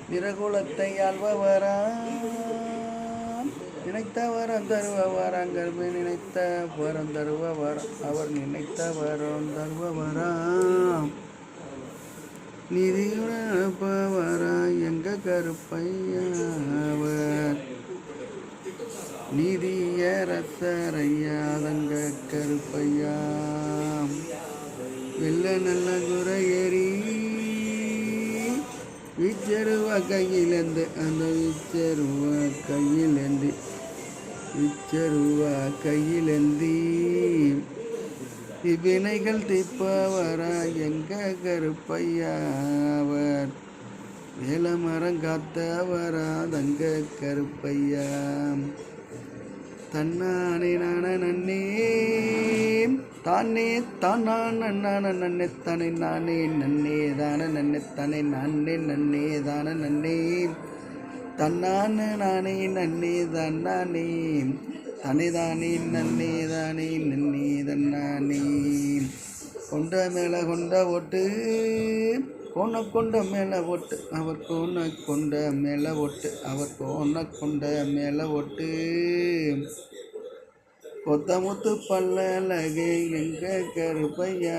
விரகுலத்தை ஆள்பவராம் நினைத்த வரம் தருபவர் அங்கர்பு நினைத்த வரம் தருபவர் அவர் நினைத்த வரம் தருபவராம் நிதியுடன் அனுப்பவரா எங்க கருப்பையாவர் நீதியரசரையா தங்க கருப்பையாம் வெள்ள நல்ல குறையேறி விச்சருவ கையிலேந்து அந்த விச்சருவ கையிலேந்தி இவ்வினைகள் தீர்ப்பவரா எங்க கருப்பையாவர் வேலமரம் காத்தவரா தங்க கருப்பையா தன்னானே நான நன்னே தானே தானான் நன்னான நன்னே தானே நானே நன்னே தான நன்னே தானே நானே நன்னே தான நன்னே தன்னான நானே நன்னே தன்னானே தானே தானே நன்னே தானே நன்னே தன்னானே கொண்ட மேலே கொண்ட ஓட்டு கோண கொண்ட மேலே ஓட்டு அவர் கோண கொண்ட மேலே ஓட்டு அவர் கோண கொண்ட மேலே ஓட்டு கொத்தமுத்து பல்லழகே எங்க கருப்பையா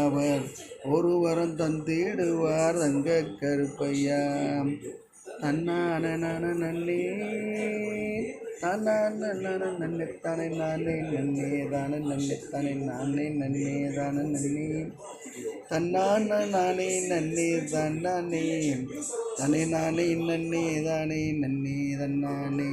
அவர் ஒரு வரம் தந்திடுவார் தங்க கருப்பையா தன்னான நன்னே தானே நன்னே தானே நானே நன்னே தானே நன்னே தானே நானே நன்னே தானே நன்னே தன்னான நானே நன்னே தன்னானே தானே நானே நன்னே தானே நன்னே தன்னானே